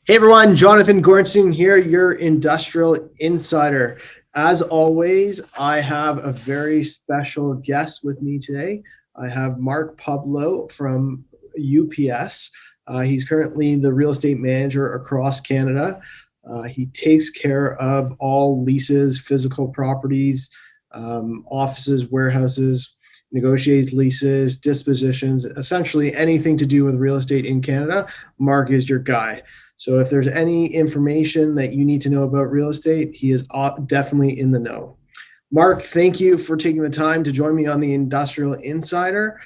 Hey everyone, Jonathan Gorenstein here, your industrial insider. As always, I have a very special guest with me today. I have Mark Publow from UPS. He's currently the real estate manager across Canada. He takes care of all leases, physical properties, offices, warehouses, negotiates leases, dispositions, essentially anything to do with real estate in Canada. Mark is your guy. So if there's any information that you need to know about real estate, he is definitely in the know. Mark, thank you for taking the time to join me on the Industrial Insider.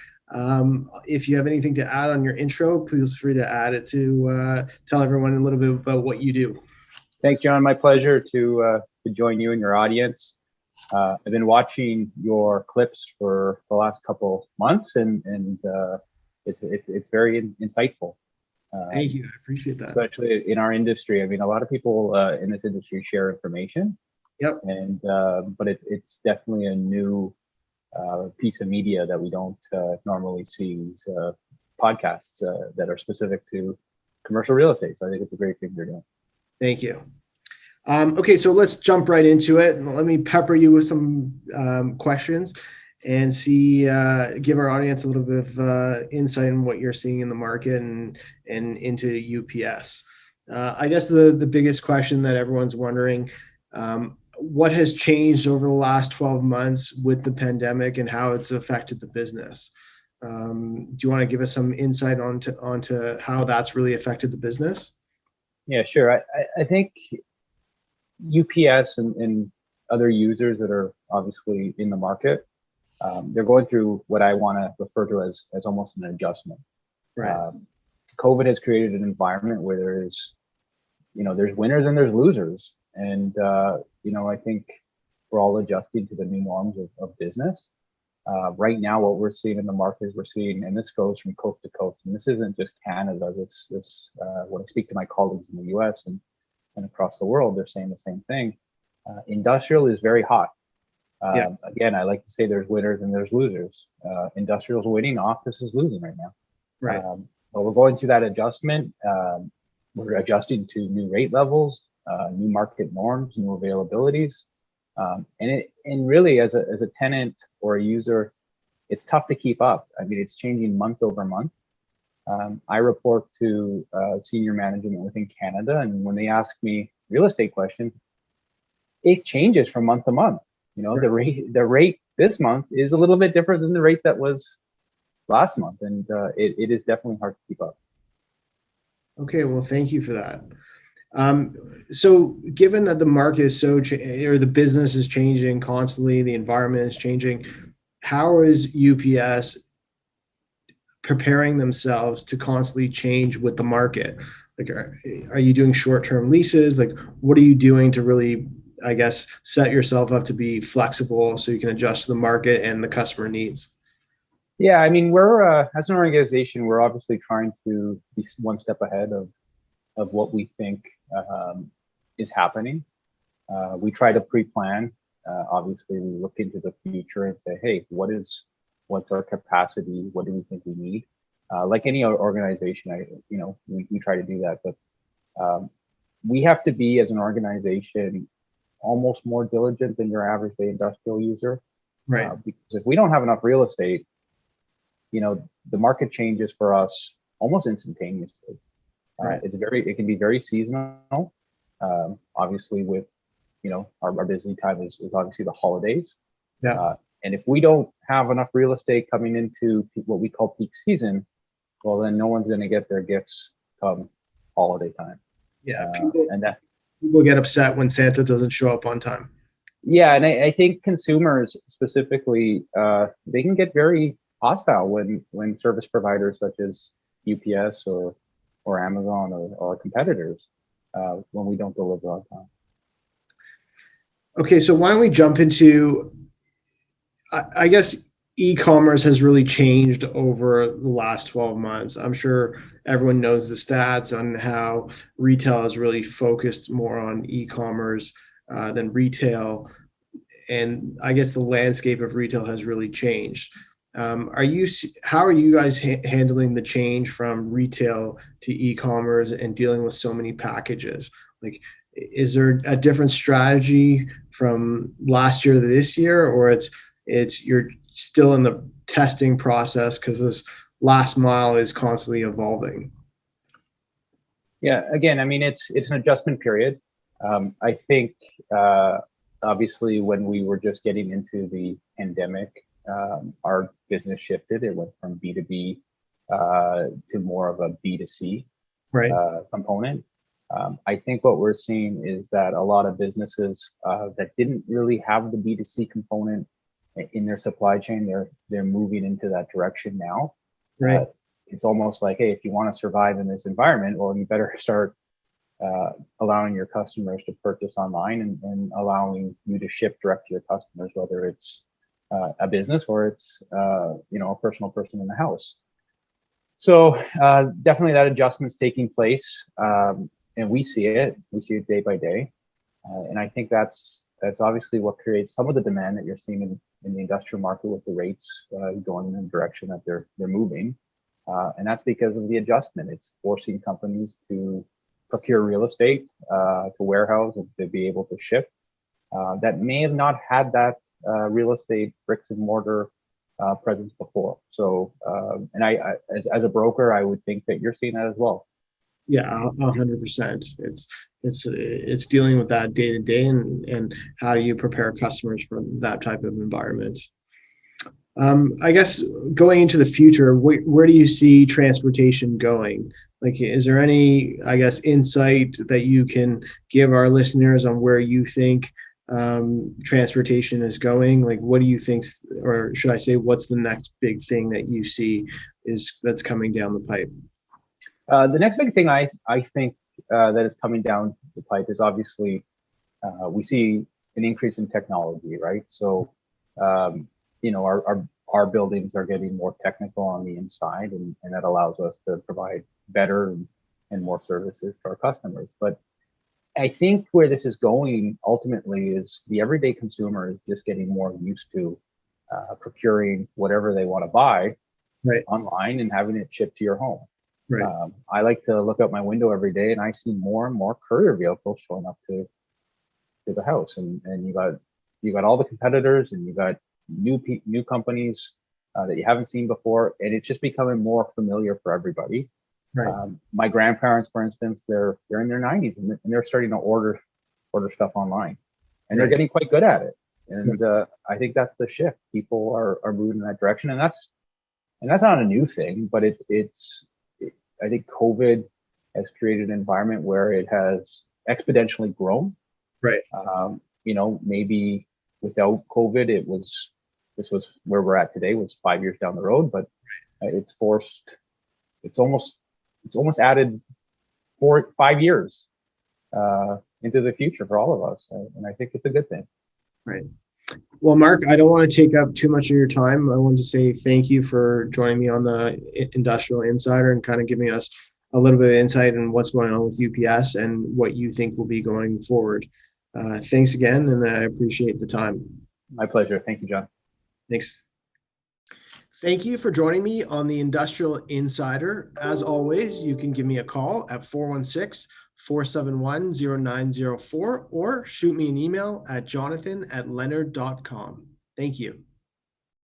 If you have anything to add on your intro, please feel free to add it to tell everyone a little bit about what you do. Thanks, John. My pleasure to join you and your audience. I've been watching your clips for the last couple months, and it's very insightful. Thank you. I appreciate that. Especially in our industry. I mean, a lot of people in this industry share information. Yep. And but it's definitely a new piece of media that we don't normally see. Podcasts that are specific to commercial real estate. So I think it's a great thing you're doing. Thank you. Okay, so let's jump right into it. Let me pepper you with some questions and give our audience a little bit of insight on what you're seeing in the market and into UPS. I guess the biggest question that everyone's wondering, what has changed over the last 12 months with the pandemic and how it's affected the business? Do you want to give us some insight onto how that's really affected the business? Yeah, sure. I think UPS and other users that are obviously in the market, they're going through what I want to refer to as almost an adjustment. Right. COVID has created an environment where there's winners and there's losers. And, I think we're all adjusting to the new norms of business. Right now, what we're seeing in the market is and this goes from coast to coast, and this isn't just Canada. When I speak to my colleagues in the US and across the world, they're saying the same thing. Industrial is very hot. Yeah. Again, I like to say there's winners and there's losers. Industrial's winning, office is losing right now. Right. But we're going through that adjustment. We're adjusting to new rate levels, new market norms, new availabilities. And really, as a tenant or a user, it's tough to keep up. I mean, it's changing month over month. I report to senior management within Canada, and when they ask me real estate questions, it changes from month to month. Right. The rate this month is a little bit different than the rate that was last month, and it is definitely hard to keep up. Okay, well, thank you for that. So given that the market is or the business is changing constantly, the environment is changing, how is UPS preparing themselves to constantly change with the market? Like, are you doing short-term leases? Like, what are you doing to really, I guess, set yourself up to be flexible so you can adjust to the market and the customer needs? Yeah, I mean, we're as an organization, we're obviously trying to be one step ahead of what we think is happening. We try to pre-plan. Obviously, we look into the future and say, hey, what's our capacity? What do we think we need? Like any other organization, we try to do that. But we have to be, as an organization, almost more diligent than your average day industrial user. Right. Because if we don't have enough real estate, the market changes for us almost instantaneously. Right. It can be very seasonal. Obviously, with our busy time is obviously the holidays. Yeah. And if we don't have enough real estate coming into what we call peak season, well, then no one's going to get their gifts come holiday time. Yeah. People get upset when Santa doesn't show up on time. Yeah, and I think consumers specifically, they can get very hostile when service providers such as UPS or Amazon or our competitors, when we don't deliver on time. Okay, so why don't we jump into, I guess e-commerce has really changed over the last 12 months. I'm sure everyone knows the stats on how retail has really focused more on e-commerce than retail. And I guess the landscape of retail has really changed. How are you guys handling the change from retail to e-commerce and dealing with so many packages? Like, is there a different strategy from last year to this year, or it's you're still in the testing process because this last mile is constantly evolving? Yeah, again, I mean, it's an adjustment period. I think obviously when we were just getting into the pandemic, our business shifted. It went from B2B to more of a B2C Right. component. I think what we're seeing is that a lot of businesses that didn't really have the B2C component in their supply chain, they're moving into that direction now. Right. It's almost like, hey, if you want to survive in this environment, well, you better start allowing your customers to purchase online and allowing you to ship direct to your customers, whether it's a business or it's a personal person in the house. So definitely that adjustment's taking place, and we see it day by day, and I think that's obviously what creates some of the demand that you're seeing in the industrial market with the rates going in the direction that they're moving. And that's because of the adjustment. It's forcing companies to procure real estate, to warehouse, and to be able to ship that may have not had that real estate bricks and mortar presence before. So, and as a broker, I would think that you're seeing that as well. Yeah, 100%. It's dealing with that day to day, and how do you prepare customers for that type of environment? I guess going into the future, where do you see transportation going? Like, is there any, I guess, insight that you can give our listeners on where you think transportation is going? Like, what do you think, or should I say, what's the next big thing that you see that's coming down the pipe? The next big thing I think that is coming down the pipe is obviously we see an increase in technology, right? So our buildings are getting more technical on the inside, and that allows us to provide better and more services to our customers. But I think where this is going ultimately is the everyday consumer is just getting more used to procuring whatever they want to buy Right. online and having it shipped to your home. Right. I like to look out my window every day and I see more and more courier vehicles showing up to the house, and you got all the competitors, and you got new companies that you haven't seen before, and it's just becoming more familiar for everybody. Right. My grandparents, for instance, they're in their 90s, and they're starting to order stuff online, and they're Right. getting quite good at it. And I think that's the shift. People are moving in that direction, and that's not a new thing, but I think COVID has created an environment where it has exponentially grown. Right. Maybe without COVID, this was where we're at today, was 5 years down the road, but it's almost added 5 years into the future for all of us, and I think it's a good thing. Right. Well, Mark, I don't want to take up too much of your time. I want to say thank you for joining me on the Industrial Insider and kind of giving us a little bit of insight on what's going on with UPS and what you think will be going forward. Thanks again, and I appreciate the time. My pleasure. Thank you, John. Thanks. Thank you for joining me on the Industrial Insider. As always, you can give me a call at 416-471-0904 or shoot me an email at jonathan@leonard.com. Thank you.